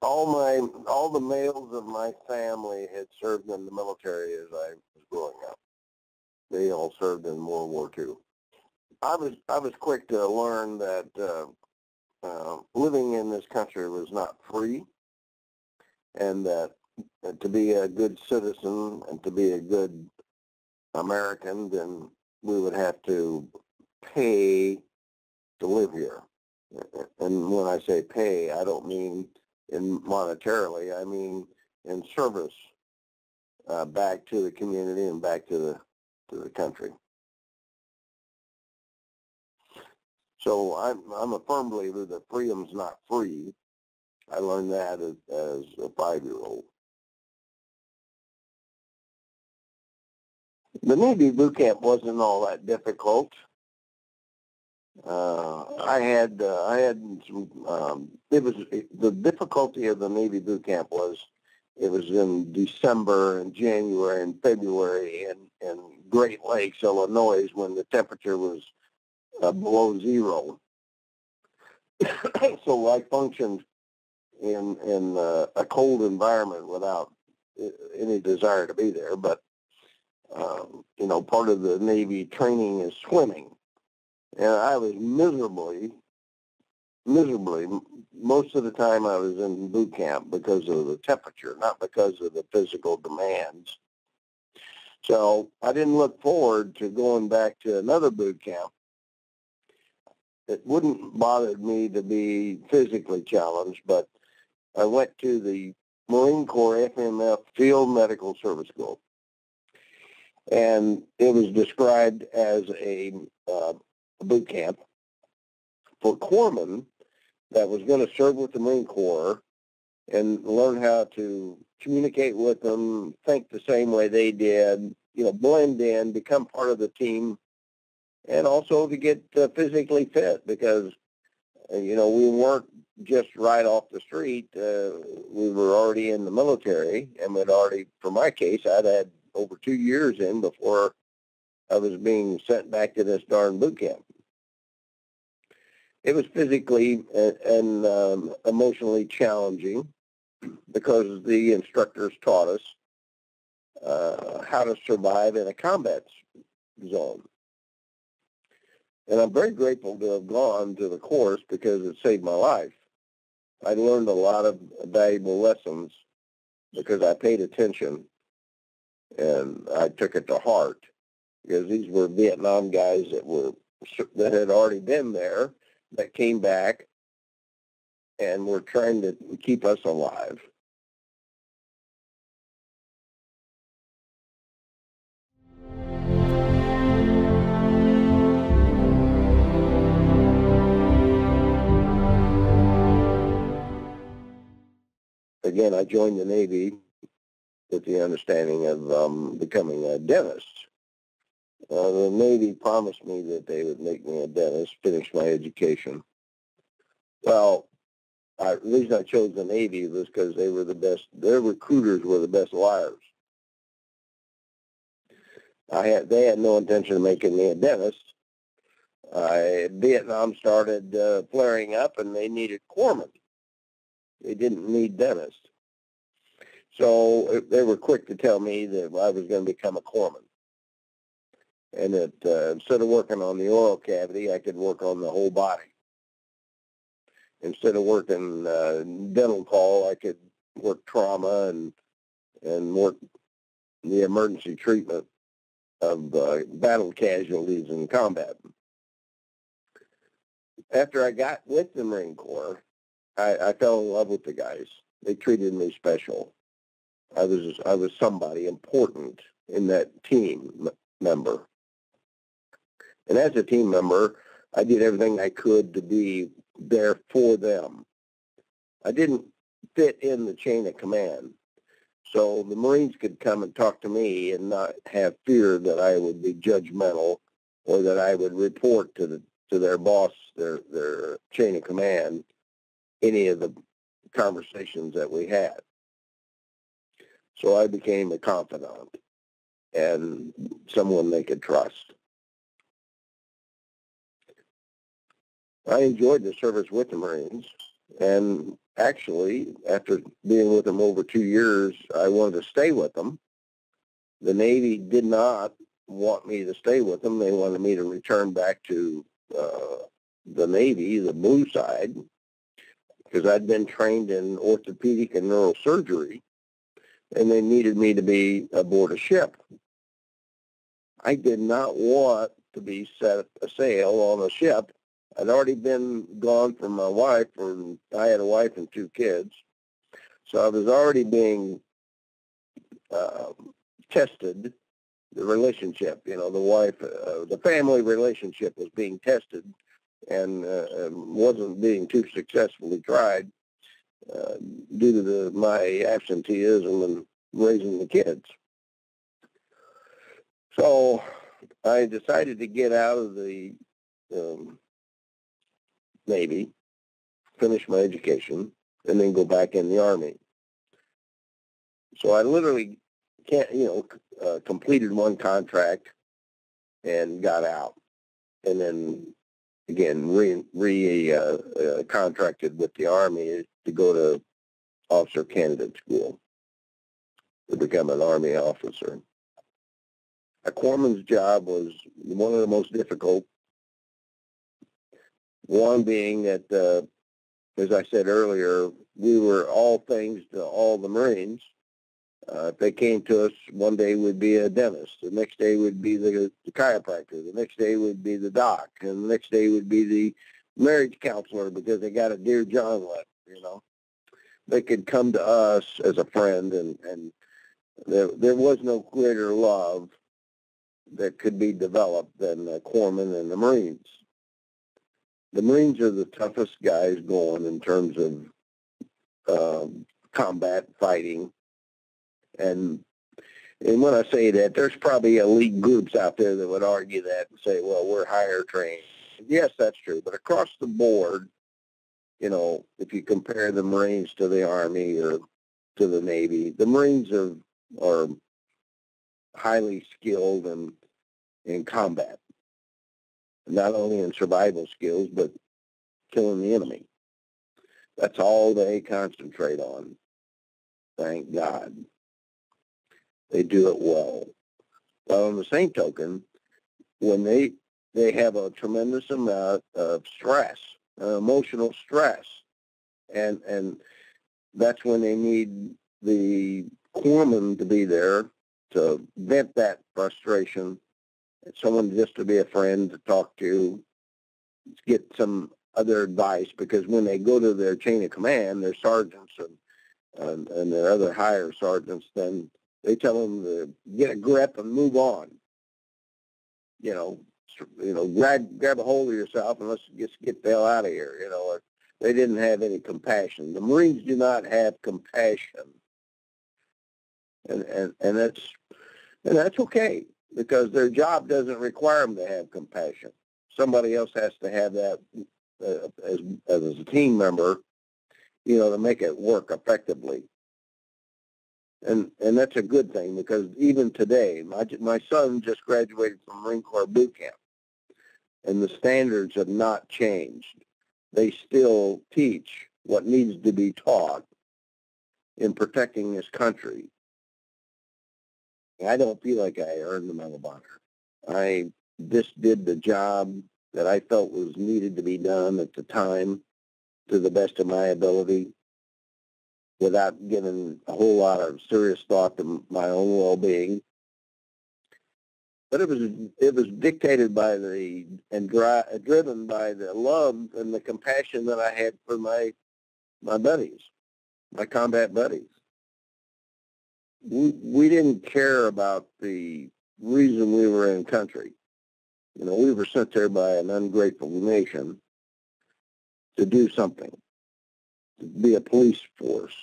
all the males of my family had served in the military as I was growing up. They all served in World War II. I was quick to learn that living in this country was not free, and that to be a good citizen and to be a good American, then we would have to pay to live here. And when I say pay, I don't mean in monetarily. I mean in service back to the community and back to the country. So I'm a firm believer that freedom's not free. I learned that as a 5-year-old. The Navy boot camp wasn't all that difficult. I had some. It was the difficulty of the Navy boot camp was it was in December and January and February in Great Lakes, Illinois, when the temperature was below zero. So I functioned in a cold environment without any desire to be there. But you know, part of the Navy training is swimming. And I was miserably, most of the time I was in boot camp because of the temperature, not because of the physical demands. So I didn't look forward to going back to another boot camp. It wouldn't bother me to be physically challenged, but I went to the Marine Corps FMF Field Medical Service School. And it was described as a boot camp for corpsmen that was going to serve with the Marine Corps and learn how to communicate with them, think the same way they did, you know, blend in, become part of the team, and also to get physically fit because, you know, we weren't just right off the street. We were already in the military, and we'd already, for my case, I'd had over 2 years in before I was being sent back to this darn boot camp. It was physically and emotionally challenging because the instructors taught us how to survive in a combat zone. And I'm very grateful to have gone to the course because it saved my life. I learned a lot of valuable lessons because I paid attention and I took it to heart because these were Vietnam guys that had already been there, that came back and were trying to keep us alive. Again, I joined the Navy with the understanding of becoming a dentist. The Navy promised me that they would make me a dentist, finish my education. Well, the reason I chose the Navy was because they were the best, their recruiters were the best liars. They had no intention of making me a dentist. Vietnam started flaring up and they needed corpsmen. They didn't need dentists. So they were quick to tell me that I was going to become a corpsman. And that instead of working on the oral cavity, I could work on the whole body. Instead of working dental call, I could work trauma and work the emergency treatment of battle casualties in combat. After I got with the Marine Corps, I fell in love with the guys. They treated me special. I was somebody important in that team member. And as a team member, I did everything I could to be there for them. I didn't fit in the chain of command. So the Marines could come and talk to me and not have fear that I would be judgmental or that I would report to their boss, their chain of command, any of the conversations that we had. So I became a confidant and someone they could trust. I enjoyed the service with the Marines, and actually, after being with them over 2 years, I wanted to stay with them. The Navy did not want me to stay with them. They wanted me to return back to the Navy, the blue side, because I'd been trained in orthopedic and neurosurgery, and they needed me to be aboard a ship. I did not want to be set a sail on a ship. I'd already been gone from my wife, and I had a wife and 2 kids, so I was already being tested. The relationship, the wife, the family relationship was being tested, and wasn't being too successfully tried due to my absenteeism and raising the kids. So I decided to get out of the Navy, finish my education, and then go back in the Army. So I literally completed one contract and got out, and then again contracted with the Army to go to officer candidate school to become an Army officer. A corpsman's job was one of the most difficult. One being that, as I said earlier, we were all things to all the Marines. If they came to us, one day would be a dentist, the next day would be the chiropractor, the next day would be the doc, and the next day would be the marriage counselor because they got a Dear John letter, They could come to us as a friend, and there was no greater love that could be developed than the corpsmen and the Marines. The Marines are the toughest guys going in terms of combat fighting. And when I say that, there's probably elite groups out there that would argue that and say, well, we're higher trained. Yes, that's true. But across the board, if you compare the Marines to the Army or to the Navy, the Marines are highly skilled in combat, not only in survival skills, but killing the enemy. That's all they concentrate on. Thank God. They do it well. But on the same token, when they have a tremendous amount of stress, emotional stress, and that's when they need the corpsman to be there to vent that frustration, someone just to be a friend to talk to, get some other advice, because when they go to their chain of command, their sergeants and their other higher sergeants, then they tell them to get a grip and move on. Grab a hold of yourself and let's just get the hell out of here. Or they didn't have any compassion. The Marines do not have compassion, and that's okay, because their job doesn't require them to have compassion. Somebody else has to have that as a team member, to make it work effectively. And that's a good thing, because even today, my son just graduated from Marine Corps boot camp, and the standards have not changed. They still teach what needs to be taught in protecting this country. I don't feel like I earned the Medal of Honor. I just did the job that I felt was needed to be done at the time to the best of my ability, without giving a whole lot of serious thought to my own well-being. But it was dictated by driven by the love and the compassion that I had for my buddies, my combat buddies. We didn't care about the reason we were in country. We were sent there by an ungrateful nation to do something, to be a police force,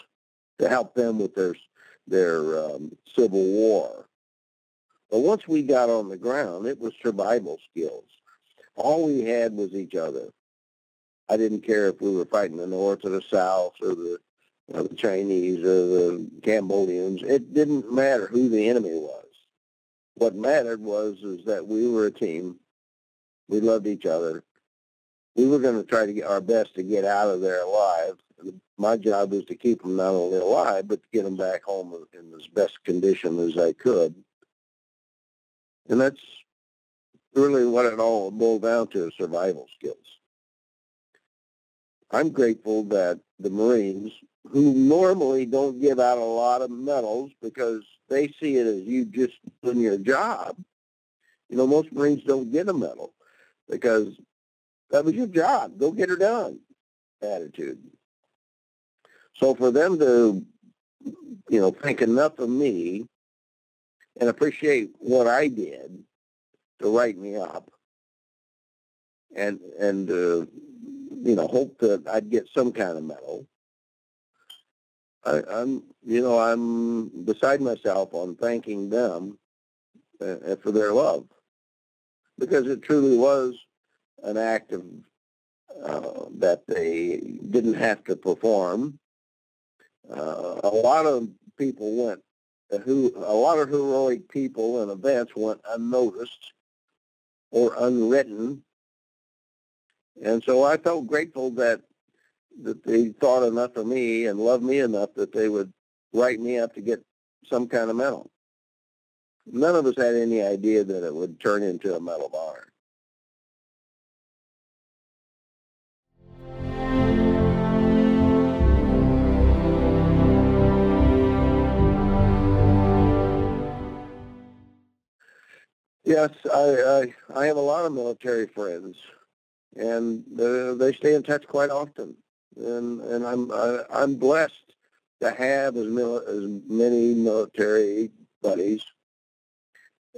to help them with their civil war. But once we got on the ground, it was survival skills. All we had was each other. I didn't care if we were fighting the North or the South or the Chinese or the Cambodians. It didn't matter who the enemy was. What mattered was that we were a team. We loved each other. We were going to try to get our best to get out of there alive. my job was to keep them not only alive, but to get them back home in as best condition as I could. And that's really what it all boiled down to, survival skills. I'm grateful that the Marines, who normally don't give out a lot of medals because they see it as you just doing your job. You know, most Marines don't get a medal because that was your job. Go get her done attitude. So for them to, you know, think enough of me and appreciate what I did to write me up and you know, hope that I'd get some kind of medal, I'm beside myself on thanking them for their love, because it truly was an act of that they didn't have to perform. A lot of people a lot of heroic people and events went unnoticed or unwritten, and so I felt grateful that they thought enough of me and loved me enough that they would write me up to get some kind of medal. None of us had any idea that it would turn into a Medal of Honor. Yes, I have a lot of military friends, and they stay in touch quite often, and I'm blessed to have as many military buddies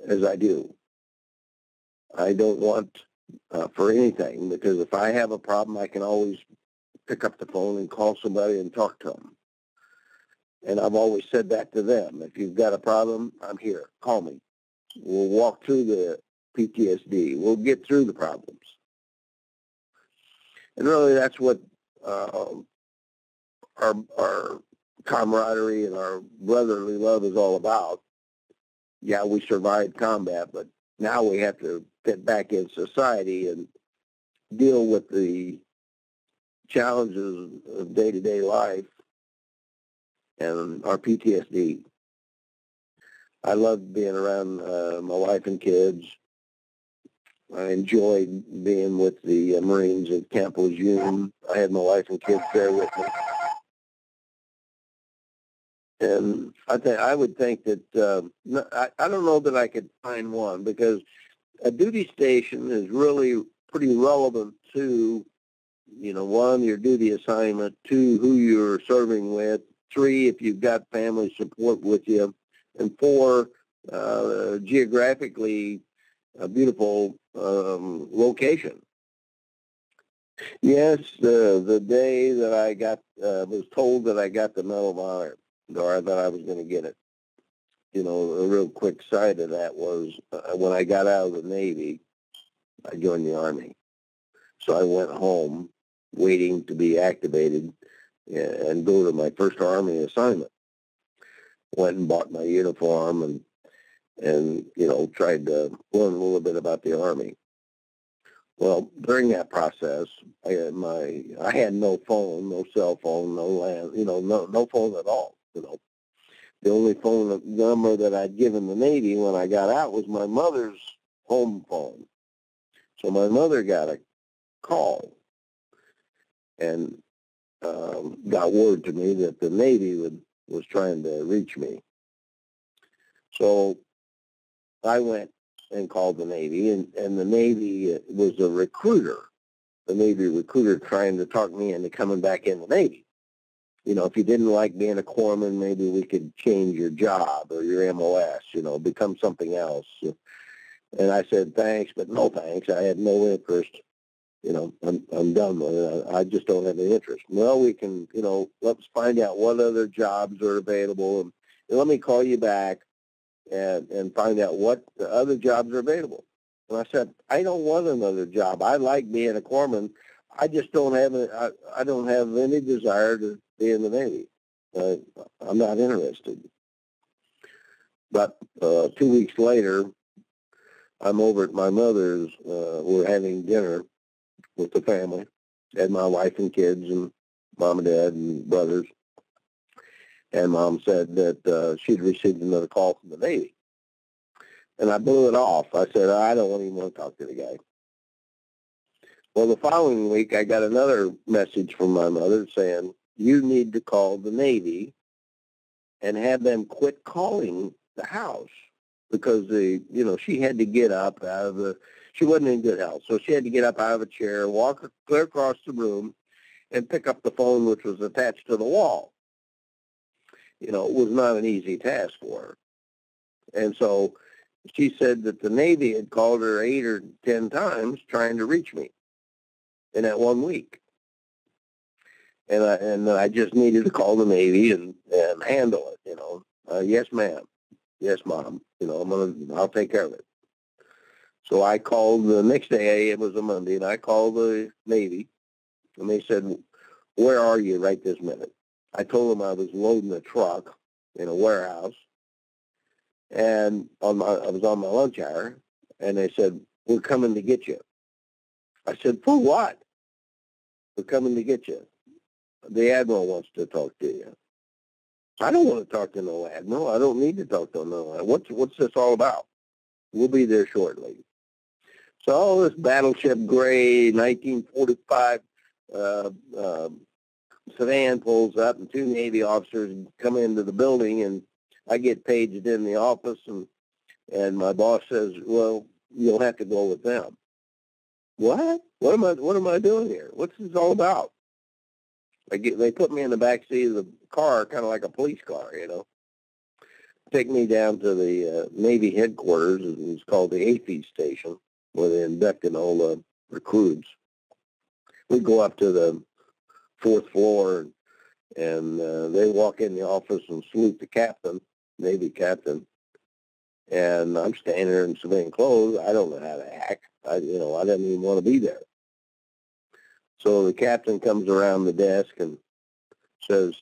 as I do. I don't want for anything, because if I have a problem, I can always pick up the phone and call somebody and talk to them. And I've always said that to them. If you've got a problem, I'm here. Call me. We'll walk through the PTSD. We'll get through the problems. And really, that's what our camaraderie and our brotherly love is all about. Yeah, we survived combat, but now we have to get back in society and deal with the challenges of day-to-day life and our PTSD. I love being around my wife and kids. I enjoyed being with the Marines at Camp Lejeune. I had my wife and kids there with me. And I would think that, I don't know that I could find one, because a duty station is really pretty relevant to, you know, 1, your duty assignment, 2, who you're serving with, 3, if you've got family support with you, and 4, geographically a beautiful location. Yes, the day that I was told that I got the Medal of Honor, or that I was going to get it, you know, a real quick side of that was when I got out of the Navy, I joined the Army. So I went home waiting to be activated and go to my first Army assignment. Went and bought my uniform and you know, tried to learn a little bit about the Army. Well, during that process, I had no phone, no cell phone, no land, you know, no phone at all. You know, the only phone number that I'd given the Navy when I got out was my mother's home phone. So my mother got a call and got word to me that the Navy was trying to reach me. So I went and called the Navy, and the Navy was a recruiter, the Navy recruiter trying to talk me into coming back in the Navy. You know, if you didn't like being a corpsman, maybe we could change your job or your MOS, you know, become something else. And I said, thanks, but no thanks. I had no interest. You know, I'm done with it. I just don't have any interest. Well, we can, you know, let's find out what other jobs are available, and let me call you back and find out what the other jobs are available. And I said, I don't want another job. I like being a corpsman. I just don't have I don't have any desire to be in the Navy. I'm not interested. But 2 weeks later, I'm over at my mother's. We're having dinner with the family, had my wife and kids, and mom and dad and brothers. And Mom said that she'd received another call from the Navy. And I blew it off. I said, I don't even want to talk to the guy. Well, the following week, I got another message from my mother saying, you need to call the Navy and have them quit calling the house, because she had to get up out of she wasn't in good health, so she had to get up out of a chair, walk clear across the room, and pick up the phone, which was attached to the wall. It was not an easy task for her. And so she said that the Navy had called her 8 or 10 times trying to reach me in that 1 week. And I just needed to call the Navy and handle it, yes, ma'am. Yes, Mom. I'll take care of it. So I called the next day. It was a Monday, and I called the Navy, and they said, where are you right this minute? I told them I was loading a truck in a warehouse, and I was on my lunch hour, and they said, we're coming to get you. I said, for what? We're coming to get you. The Admiral wants to talk to you. I don't want to talk to no Admiral. I don't need to talk to no Admiral. What's this all about? We'll be there shortly. So this Battleship Gray 1945 sedan pulls up, and 2 Navy officers come into the building, and I get paged in the office, and my boss says, well, you'll have to go with them. What? What am I doing here? What's this all about? They put me in the back seat of the car, kind of like a police car, Take me down to the Navy headquarters. It's called the AFE station, where they inducted all the recruits. We go up to the 4th floor, and they walk in the office and salute the captain, Navy captain. And I'm standing there in civilian clothes. I don't know how to act. I didn't even want to be there. So the captain comes around the desk and says,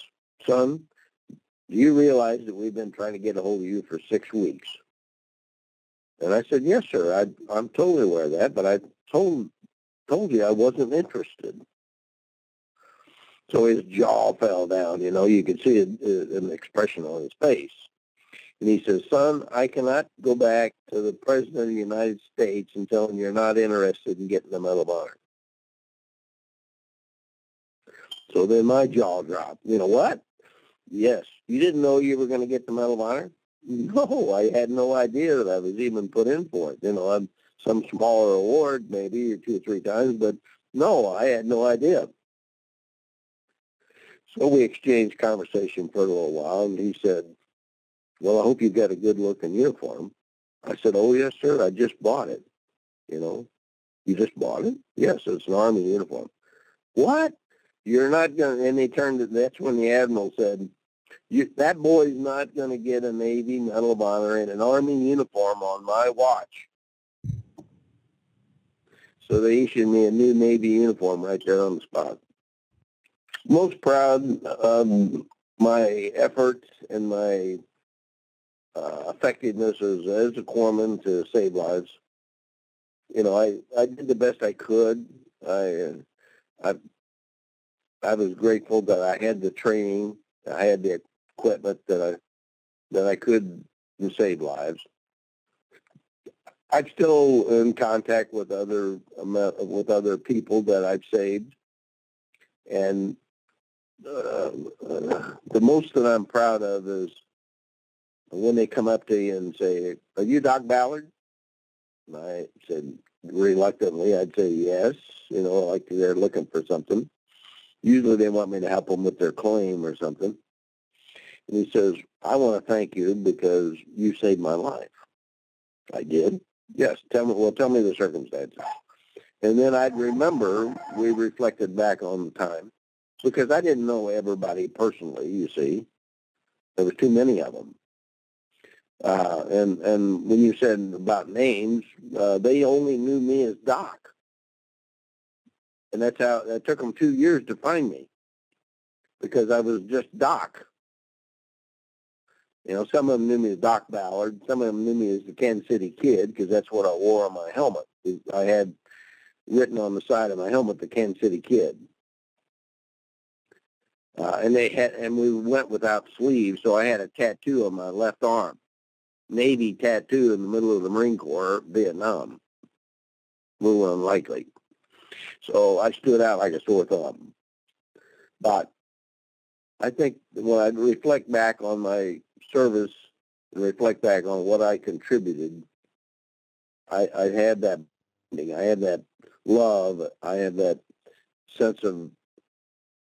son, do you realize that we've been trying to get a hold of you for 6 weeks? And I said, yes, sir. I'm totally aware of that, but I told you I wasn't interested. So his jaw fell down. You could see an expression on his face. And he says, son, I cannot go back to the President of the United States and tell him you're not interested in getting the Medal of Honor. So then my jaw dropped. You know what? Yes. You didn't know you were going to get the Medal of Honor? No, I had no idea that I was even put in for it. I'm some smaller award, maybe 2 or 3 times, but no, I had no idea. So we exchanged conversation for a little while, and he said, well, I hope you've got a good-looking uniform. I said, oh, yes, sir, I just bought it. You just bought it? Yes, it's an Army uniform. What? You're not going to, and they turned it, that's when the Admiral said, that boy's not going to get a Navy Medal of Honor and an Army uniform on my watch. So they issued me a new Navy uniform right there on the spot. Most proud of my efforts and my effectiveness as a corpsman to save lives. I did the best I could. I was grateful that I had the training, I had the equipment that I could save lives. I'm still in contact with other people that I've saved, and the most that I'm proud of is when they come up to you and say, "Are you Doc Ballard?" And I said reluctantly, I'd say yes. Like they're looking for something. Usually they want me to help them with their claim or something. And he says, "I want to thank you because you saved my life." I did. Yes. Tell me the circumstances. And then I'd remember, we reflected back on the time, because I didn't know everybody personally, you see. There was too many of them. And when you said about names, they only knew me as Doc. And that's how, it took them 2 years to find me, because I was just Doc. Some of them knew me as Doc Ballard. Some of them knew me as the Kansas City Kid, because that's what I wore on my helmet. I had written on the side of my helmet, the Kansas City Kid. and we went without sleeves, so I had a tattoo on my left arm, Navy tattoo in the middle of the Marine Corps, Vietnam. A little unlikely. So I stood out like a sore thumb. But I think when I reflect back on my service and reflect back on what I contributed, I had that, I had that love, I had that sense of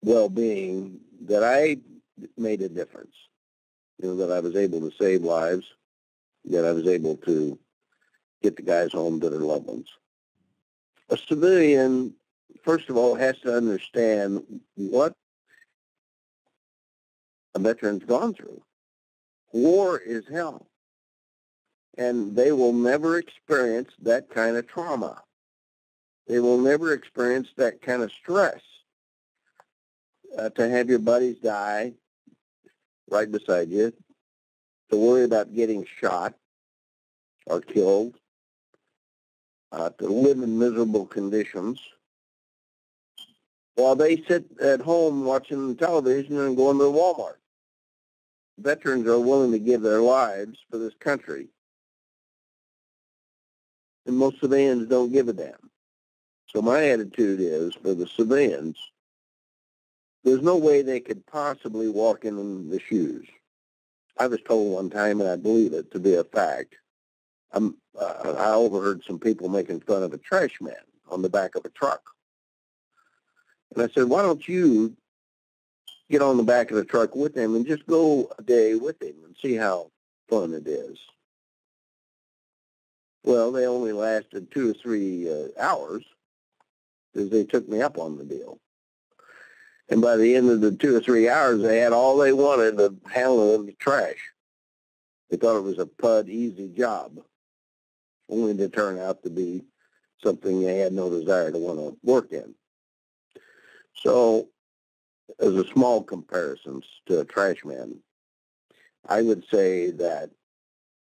well-being that I made a difference. You know, that I was able to save lives, that I was able to get the guys home to their loved ones. A civilian, first of all, has to understand what a veteran's gone through. War is hell, and they will never experience that kind of trauma. They will never experience that kind of stress. To have your buddies die right beside you, to worry about getting shot or killed, to live in miserable conditions, while they sit at home watching television and going to Walmart. Veterans are willing to give their lives for this country, and most civilians don't give a damn. So my attitude is, for the civilians, there's no way they could possibly walk in the shoes. I was told one time, and I believe it to be a fact, I overheard some people making fun of a trash man on the back of a truck. And I said, why don't you get on the back of the truck with him and just go a day with him and see how fun it is? Well, they only lasted 2 or 3 hours because they took me up on the deal. And by the end of the 2 or 3 hours, they had all they wanted of handling the trash. They thought it was a PUD easy job, only to turn out to be something they had no desire to want to work in. So, as a small comparison to a trash man, I would say that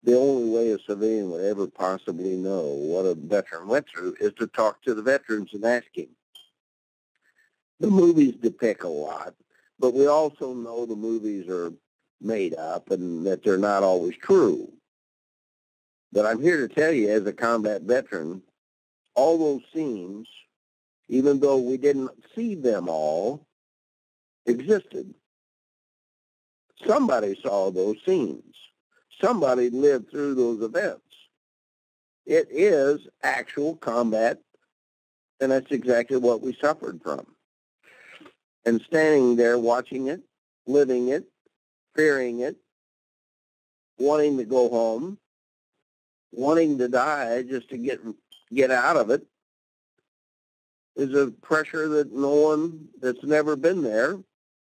the only way a civilian would ever possibly know what a veteran went through is to talk to the veterans and ask him. The movies depict a lot, but we also know the movies are made up and that they're not always true. But I'm here to tell you, as a combat veteran, all those scenes, even though we didn't see them all, existed. Somebody saw those scenes. Somebody lived through those events. It is actual combat, and that's exactly what we suffered from. And standing there watching it, living it, fearing it, wanting to go home, wanting to die just to get out of it, is a pressure that no one that's never been there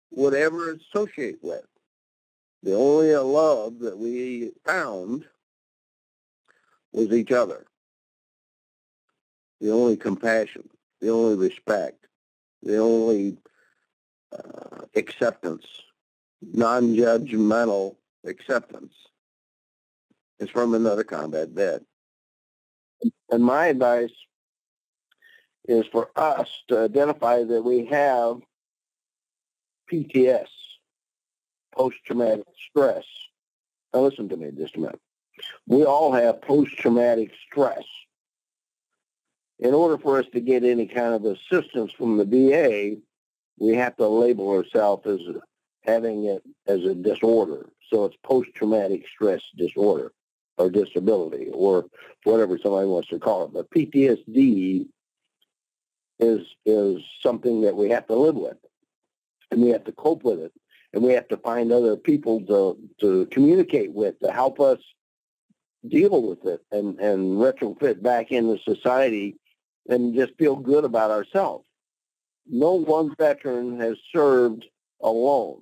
would ever associate with. The only love that we found was each other. The only compassion, the only respect, the only acceptance, non-judgmental acceptance is from another combat vet. And my advice is for us to identify that we have PTS, post-traumatic stress. Now listen to me just a minute. We all have post-traumatic stress. In order for us to get any kind of assistance from the VA, we have to label ourselves as having it as a disorder. So it's post-traumatic stress disorder or disability or whatever somebody wants to call it. But PTSD is something that we have to live with, and we have to cope with it, and we have to find other people to communicate with to help us deal with it and retrofit back into society and just feel good about ourselves. No one veteran has served alone.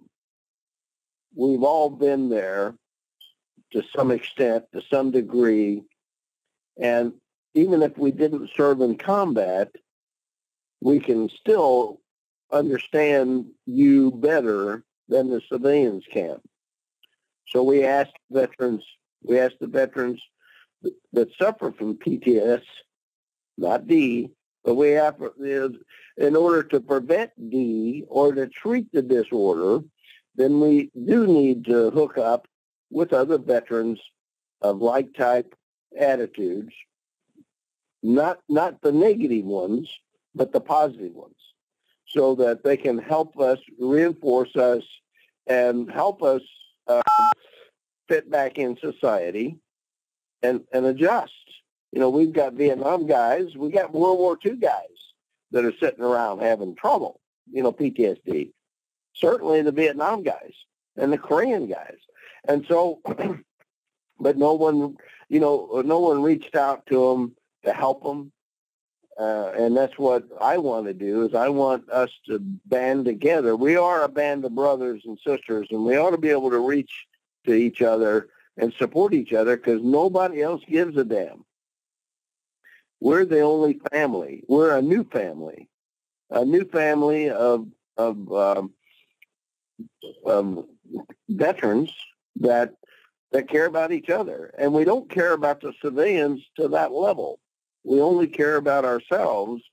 We've all been there to some extent, to some degree, and even if we didn't serve in combat, we can still understand you better than the civilians can. So we ask the veterans that suffer from PTS, not D, But we have, in order to prevent D or to treat the disorder, then we do need to hook up with other veterans of like type attitudes, not the negative ones, but the positive ones, so that they can help us, reinforce us, and help us fit back in society and adjust. You know, we've got Vietnam guys, we got World War II guys that are sitting around having trouble, you know, PTSD. Certainly the Vietnam guys and the Korean guys. And so, but no one reached out to them to help them. And that's what I want to do, is I want us to band together. We are a band of brothers and sisters, and we ought to be able to reach to each other and support each other, because nobody else gives a damn. We're the only family. We're a new family of veterans that care about each other. And we don't care about the civilians to that level. We only care about ourselves,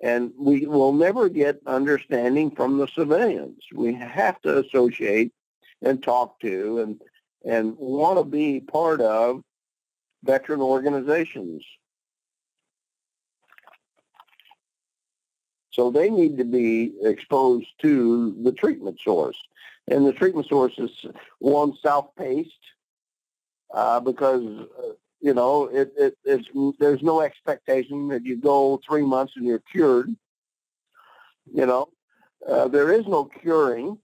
and we will never get understanding from the civilians. We have to associate and talk to and want to be part of veteran organizations. So they need to be exposed to the treatment source. And the treatment source is, one, self-paced, because, you know, there's no expectation that you go 3 months and you're cured. You know, there is no curing.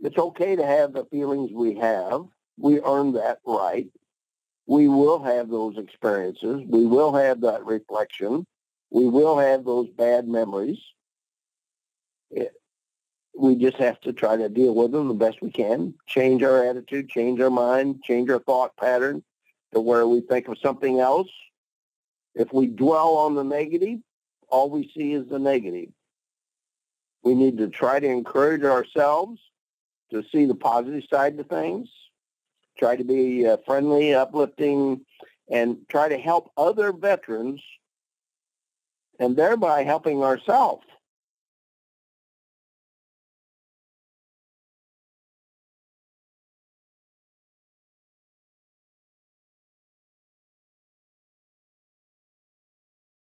It's okay to have the feelings we have. We earn that right. We will have those experiences. We will have that reflection. We will have those bad memories. We just have to try to deal with them the best we can, change our attitude, change our mind, change our thought pattern to where we think of something else. If we dwell on the negative, all we see is the negative. We need to try to encourage ourselves to see the positive side to things, try to be friendly, uplifting, and try to help other veterans, and thereby helping ourselves.